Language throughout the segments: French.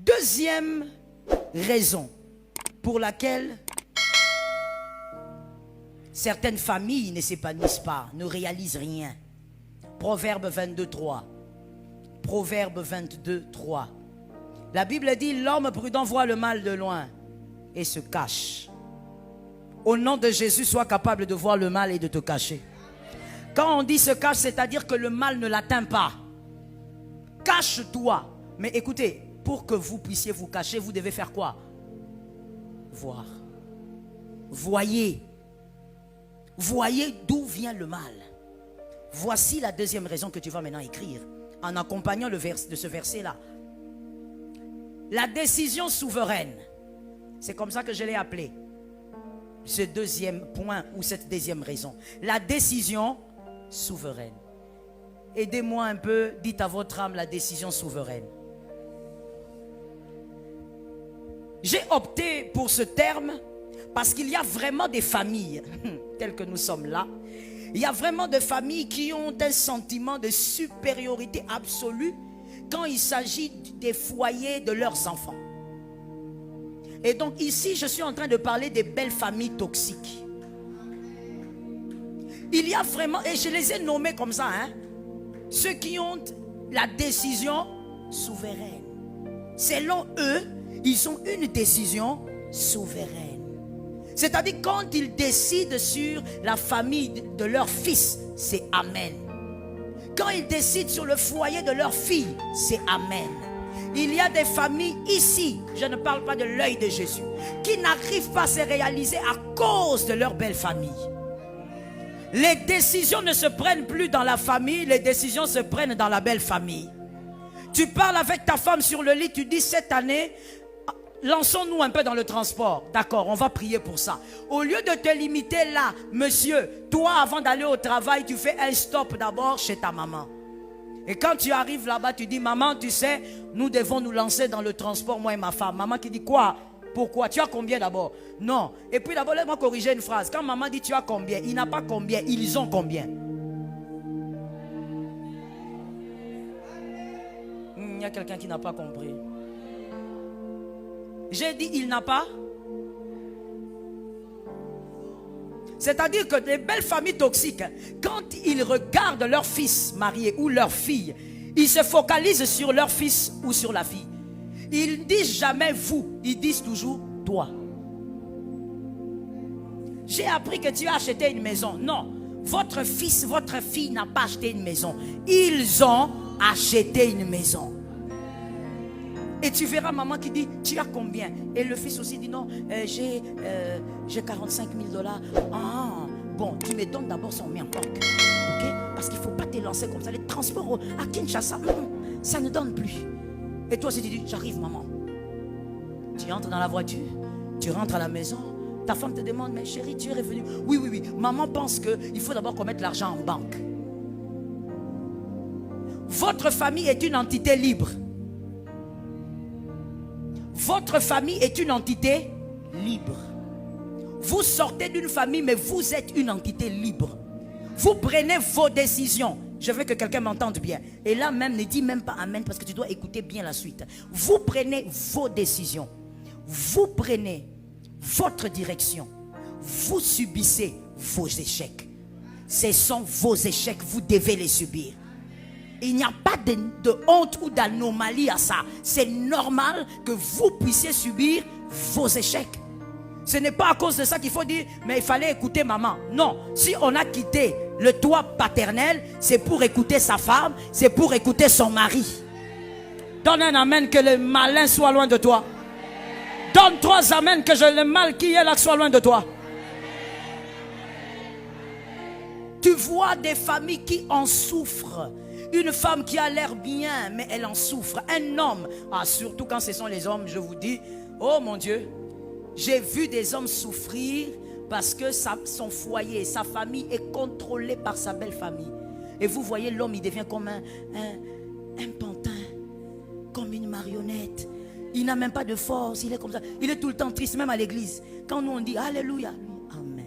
Deuxième raison pour laquelle certaines familles ne s'épanouissent pas, ne réalisent rien. Proverbe 22, 3. Proverbe 22, 3. La Bible dit, l'homme prudent voit le mal de loin et se cache. Au nom de Jésus, sois capable de voir le mal et de te cacher. Quand on dit se cache, c'est-à-dire que le mal ne l'atteint pas. Cache-toi. Mais écoutez, pour que vous puissiez vous cacher, vous devez faire quoi? Voir. Voyez. Voyez d'où vient le mal. Voici la deuxième raison que tu vas maintenant écrire, en accompagnant de ce verset-là. La décision souveraine. C'est comme ça que je l'ai appelé. Ce deuxième point ou cette deuxième raison. La décision souveraine. Aidez-moi un peu, dites à votre âme la décision souveraine. J'ai opté pour ce terme parce qu'il y a vraiment des familles, telles que nous sommes là. Il y a vraiment des familles qui ont un sentiment de supériorité absolue quand il s'agit des foyers de leurs enfants. Et donc ici, je suis en train de parler des belles familles toxiques. Il y a vraiment, et je les ai nommés comme ça, ceux qui ont la décision souveraine. Selon eux, ils ont une décision souveraine. C'est-à-dire quand ils décident sur la famille de leur fils, c'est Amen. Quand ils décident sur le foyer de leur fille, c'est Amen. Il y a des familles ici, je ne parle pas de l'œil de Jésus, qui n'arrivent pas à se réaliser à cause de leur belle famille. Les décisions ne se prennent plus dans la famille, les décisions se prennent dans la belle famille. Tu parles avec ta femme sur le lit, tu dis cette année, lançons-nous un peu dans le transport. D'accord, on va prier pour ça. Au lieu de te limiter là, monsieur, toi avant d'aller au travail, tu fais un stop d'abord chez ta maman. Et quand tu arrives là-bas, tu dis, maman, tu sais, nous devons nous lancer dans le transport, moi et ma femme. Maman qui dit quoi? Pourquoi? Tu as combien d'abord? Non. Et puis d'abord, laisse-moi corriger une phrase. Quand maman dit tu as combien, il n'a pas combien, ils ont combien? Il y a quelqu'un qui n'a pas compris. J'ai dit il n'a pas. C'est-à-dire que les belles familles toxiques, quand ils regardent leur fils marié ou leur fille, ils se focalisent sur leur fils ou sur la fille. Ils ne disent jamais vous, ils disent toujours toi. J'ai appris que tu as acheté une maison. Non, votre fils, votre fille n'a pas acheté une maison. Ils ont acheté une maison. Et tu verras maman qui dit, tu as combien? Et le fils aussi dit, non, j'ai 45 000 $. Ah, bon, tu me donnes d'abord son met en banque. Ok? Parce qu'il ne faut pas te lancer comme ça. Les transports à Kinshasa, ça ne donne plus. Et toi aussi tu dis, j'arrive maman. Tu entres dans la voiture, tu rentres à la maison. Ta femme te demande, mais chérie, tu es revenue? Oui, oui, oui. Maman pense qu'il faut d'abord qu'on mette l'argent en banque. Votre famille est une entité libre. Votre famille est une entité libre. Vous sortez d'une famille, mais vous êtes une entité libre. Vous prenez vos décisions. Je veux que quelqu'un m'entende bien. Et là même, ne dis même pas Amen parce que tu dois écouter bien la suite. Vous prenez vos décisions. Vous prenez votre direction. Vous subissez vos échecs. Ce sont vos échecs, vous devez les subir. Il n'y a pas de honte ou d'anomalie à ça. C'est normal que vous puissiez subir vos échecs. Ce n'est pas à cause de ça qu'il faut dire, mais il fallait écouter maman. Non, si on a quitté le toit paternel, c'est pour écouter sa femme, c'est pour écouter son mari. Donne un amen que le malin soit loin de toi. Donne 3 amen que le mal qui est là soit loin de toi. Tu vois des familles qui en souffrent. Une femme qui a l'air bien, mais elle en souffre. Un homme, surtout quand ce sont les hommes, je vous dis, oh mon Dieu, j'ai vu des hommes souffrir parce que son foyer, sa famille est contrôlée par sa belle famille. Et vous voyez, l'homme, il devient comme un pantin, comme une marionnette. Il n'a même pas de force, il est comme ça. Il est tout le temps triste, même à l'église. Quand nous on dit Alléluia, Amen.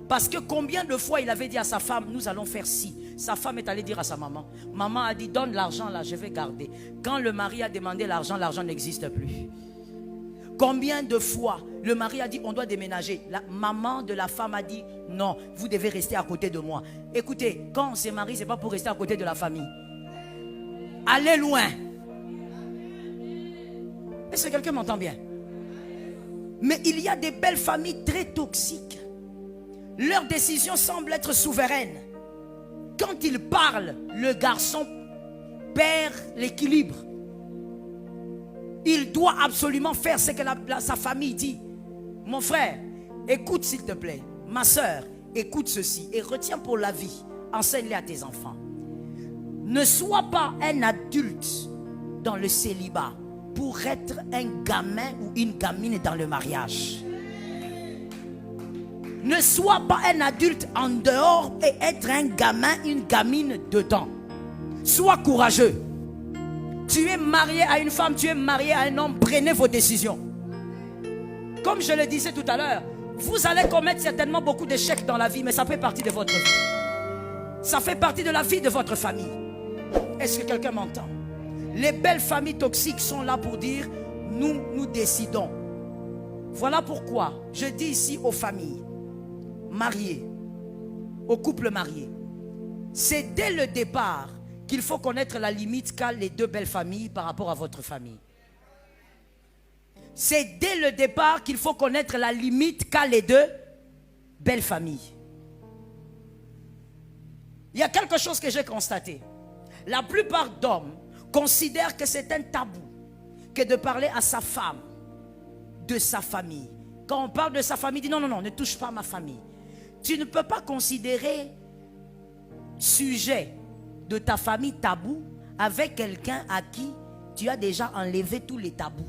Parce que combien de fois il avait dit à sa femme, nous allons faire ci. Sa femme est allée dire à sa maman. Maman a dit, donne l'argent là, je vais garder. Quand le mari a demandé l'argent, l'argent n'existe plus. Combien de fois le mari a dit, on doit déménager. La maman de la femme a dit, non, vous devez rester à côté de moi. Écoutez, quand on se marie, ce n'est pas pour rester à côté de la famille. Allez loin. Est-ce que quelqu'un m'entend bien? Mais il y a des belles familles très toxiques. Leur décision semble être souveraine. Quand ils parlent, le garçon perd l'équilibre. Il doit absolument faire ce que sa famille dit. Mon frère, écoute s'il te plaît. Ma soeur, écoute ceci et retiens pour la vie. Enseigne-les à tes enfants. Ne sois pas un adulte dans le célibat pour être un gamin ou une gamine dans le mariage. Ne sois pas un adulte en dehors et être un gamin, une gamine dedans. Sois courageux. Tu es marié à une femme, tu es marié à un homme, prenez vos décisions. Comme je le disais tout à l'heure, vous allez commettre certainement beaucoup d'échecs dans la vie, mais ça fait partie de votre vie. Ça fait partie de la vie de votre famille. Est-ce que quelqu'un m'entend? Les belles familles toxiques sont là pour dire, nous décidons. Voilà pourquoi je dis ici aux familles mariées, aux couples mariés, c'est dès le départ qu'il faut connaître la limite qu'a les deux belles familles par rapport à votre famille. C'est dès le départ qu'il faut connaître la limite qu'a les deux belles familles. Il y a quelque chose que j'ai constaté. La plupart d'hommes considèrent que c'est un tabou que de parler à sa femme de sa famille. Quand on parle de sa famille, il dit non, non, non, ne touche pas à ma famille. Tu ne peux pas considérer sujet de ta famille tabou avec quelqu'un à qui tu as déjà enlevé tous les tabous.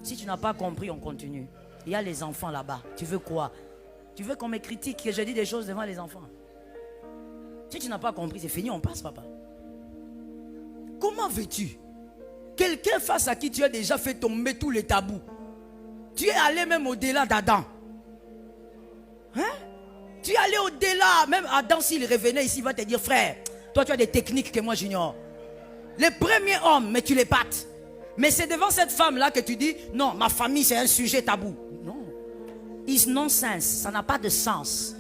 Si tu n'as pas compris, on continue. Il y a les enfants là-bas. Tu veux quoi? Tu veux qu'on me critique, que je dis des choses devant les enfants? Si tu n'as pas compris, c'est fini, on passe, papa. Comment veux-tu? Quelqu'un face à qui tu as déjà fait tomber tous les tabous. Tu es allé même au-delà d'Adam. Hein? Tu es allé au-delà. Même Adam, s'il revenait ici, il va te dire, frère, toi tu as des techniques que moi j'ignore. Les premiers hommes, mais tu les pattes. Mais c'est devant cette femme-là que tu dis, non, ma famille c'est un sujet tabou. Non. It's nonsense. Ça n'a pas de sens.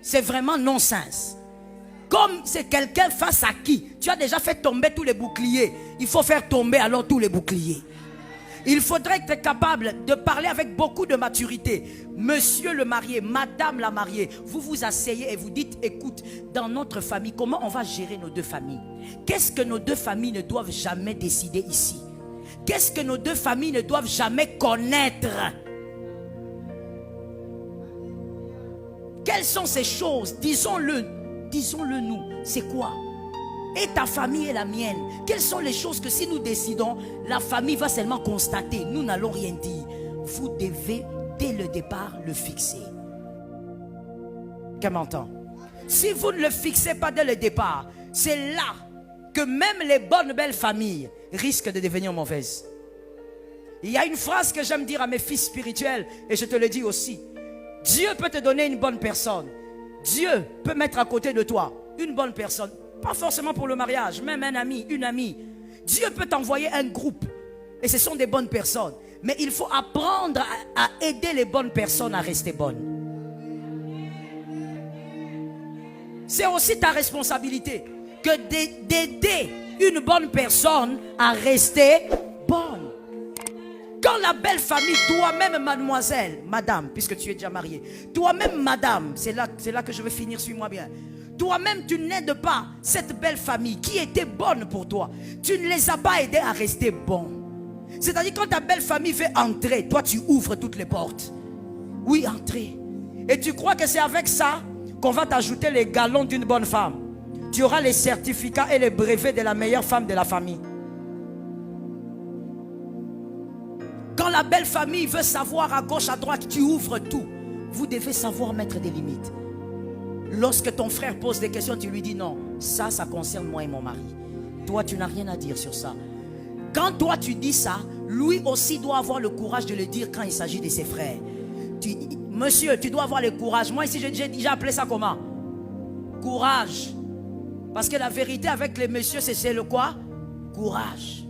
C'est vraiment non-sens. Comme c'est quelqu'un face à qui tu as déjà fait tomber tous les boucliers, il faut faire tomber alors tous les boucliers. Il faudrait être capable de parler avec beaucoup de maturité. Monsieur le marié, madame la mariée, vous vous asseyez et vous dites, écoute, dans notre famille, comment on va gérer nos deux familles? Qu'est-ce que nos deux familles ne doivent jamais décider ici? Qu'est-ce que nos deux familles ne doivent jamais connaître? Quelles sont ces choses? Disons-le nous. C'est quoi? Et ta famille et la mienne. Quelles sont les choses que si nous décidons, la famille va seulement constater, nous n'allons rien dire. Vous devez dès le départ le fixer. Qu'elle m'entend? Si vous ne le fixez pas dès le départ, c'est là que même les bonnes belles familles risquent de devenir mauvaises. Il y a une phrase que j'aime dire à mes fils spirituels et je te le dis aussi. Dieu peut te donner une bonne personne. Dieu peut mettre à côté de toi une bonne personne. Pas forcément pour le mariage, même un ami, une amie. Dieu peut t'envoyer un groupe et ce sont des bonnes personnes. Mais il faut apprendre à aider les bonnes personnes à rester bonnes. C'est aussi ta responsabilité que d'aider une bonne personne à rester bonne. Quand la belle famille, toi-même mademoiselle, madame, puisque tu es déjà mariée, toi-même madame, c'est là que je vais finir, suis-moi bien. Toi-même tu n'aides pas cette belle famille qui était bonne pour toi. Tu ne les as pas aidés à rester bons. C'est-à-dire quand ta belle famille fait entrer, toi tu ouvres toutes les portes. Oui, entrer. Et tu crois que c'est avec ça qu'on va t'ajouter les galons d'une bonne femme. Tu auras les certificats et les brevets de la meilleure femme de la famille. Quand la belle famille veut savoir à gauche, à droite, tu ouvres tout. Vous devez savoir mettre des limites. Lorsque ton frère pose des questions, tu lui dis non, ça concerne moi et mon mari. Toi, tu n'as rien à dire sur ça. Quand toi, tu dis ça, lui aussi doit avoir le courage de le dire quand il s'agit de ses frères. Monsieur, tu dois avoir le courage. Moi ici, j'ai appelé ça comment? Courage. Parce que la vérité avec les messieurs, c'est le quoi? Courage.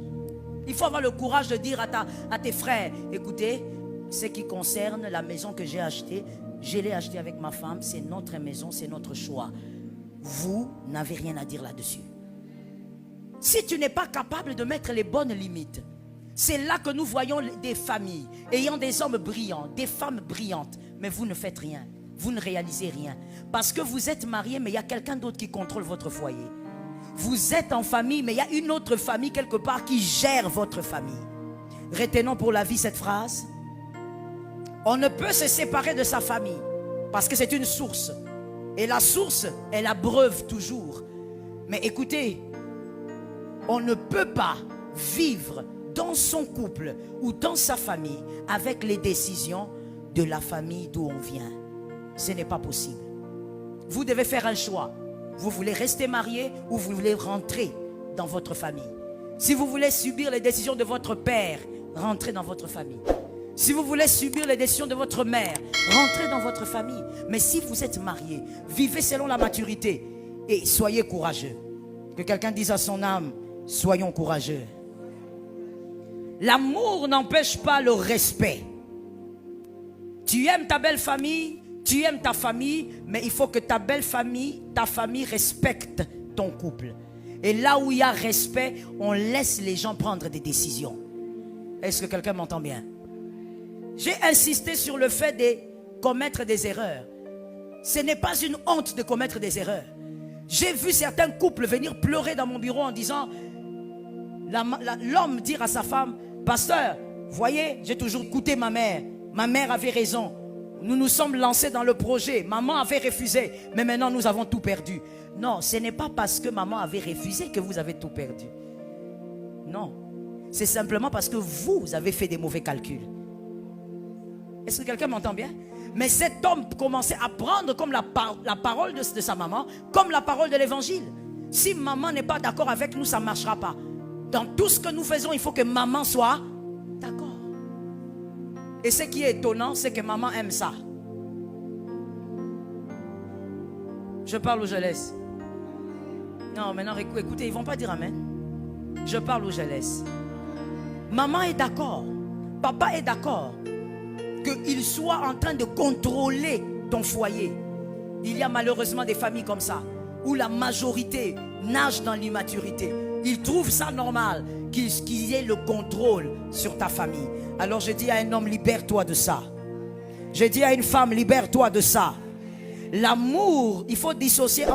Il faut avoir le courage de dire à tes frères, écoutez, ce qui concerne la maison que j'ai achetée, je l'ai achetée avec ma femme, c'est notre maison, c'est notre choix. Vous n'avez rien à dire là-dessus. Si tu n'es pas capable de mettre les bonnes limites, c'est là que nous voyons des familles ayant des hommes brillants, des femmes brillantes, mais vous ne faites rien, vous ne réalisez rien. Parce que vous êtes mariés, mais il y a quelqu'un d'autre qui contrôle votre foyer. Vous êtes en famille, mais il y a une autre famille quelque part qui gère votre famille. Retenons pour la vie cette phrase. On ne peut se séparer de sa famille parce que c'est une source. Et la source, elle abreuve toujours. Mais écoutez, on ne peut pas vivre dans son couple ou dans sa famille avec les décisions de la famille d'où on vient. Ce n'est pas possible. Vous devez faire un choix. Vous voulez rester marié ou vous voulez rentrer dans votre famille. Si vous voulez subir les décisions de votre père, rentrez dans votre famille. Si vous voulez subir les décisions de votre mère, rentrez dans votre famille. Mais si vous êtes marié, vivez selon la maturité et soyez courageux. Que quelqu'un dise à son âme, soyons courageux. L'amour n'empêche pas le respect. Tu aimes ta belle famille, tu aimes ta famille, mais il faut que ta belle famille, ta famille respecte ton couple. Et là où il y a respect, on laisse les gens prendre des décisions. Est-ce que quelqu'un m'entend bien? J'ai insisté sur le fait de commettre des erreurs. Ce n'est pas une honte de commettre des erreurs. J'ai vu certains couples venir pleurer dans mon bureau en disant, l'homme dire à sa femme, pasteur, voyez, j'ai toujours écouté ma mère avait raison, nous nous sommes lancés dans le projet, maman avait refusé, mais maintenant nous avons tout perdu. Non, ce n'est pas parce que maman avait refusé que vous avez tout perdu. Non, c'est simplement parce que vous avez fait des mauvais calculs. Est-ce que quelqu'un m'entend bien? Mais cet homme commençait à prendre comme la parole de sa maman, comme la parole de l'évangile. Si maman n'est pas d'accord avec nous, ça ne marchera pas. Dans tout ce que nous faisons, il faut que maman soit d'accord. Et ce qui est étonnant, c'est que maman aime ça. Je parle ou je laisse? Non, maintenant écoutez, ils ne vont pas dire amen. Je parle ou je laisse? Maman est d'accord. Papa est d'accord. Qu'il soit en train de contrôler ton foyer. Il y a malheureusement des familles comme ça, où la majorité nage dans l'immaturité. Ils trouvent ça normal qu'il y ait le contrôle sur ta famille. Alors je dis à un homme, libère-toi de ça. Je dis à une femme, libère-toi de ça. L'amour, il faut dissocier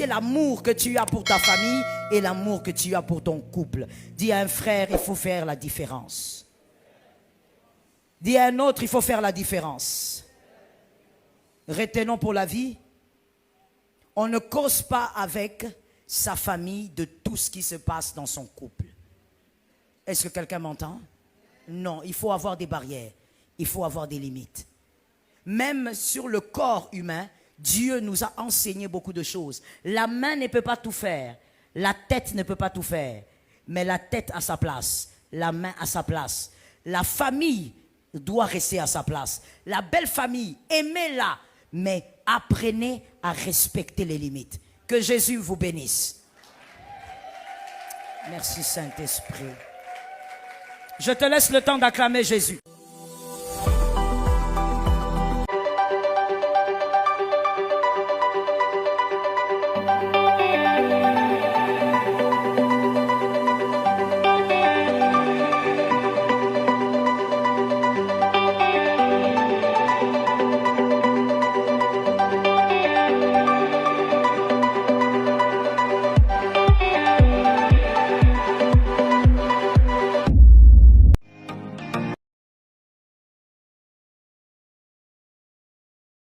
l'amour que tu as pour ta famille et l'amour que tu as pour ton couple. Dis à un frère, il faut faire la différence. Dis à un autre, il faut faire la différence. Retenons pour la vie, on ne cause pas avec sa famille de tout ce qui se passe dans son couple. Est-ce que quelqu'un m'entend? Non, il faut avoir des barrières, il faut avoir des limites. Même sur le corps humain, Dieu nous a enseigné beaucoup de choses. La main ne peut pas tout faire, la tête ne peut pas tout faire, mais la tête a sa place, la main a sa place. La famille doit rester à sa place. La belle famille, aimez-la, mais apprenez à respecter les limites. Que Jésus vous bénisse. Merci Saint-Esprit. Je te laisse le temps d'acclamer Jésus.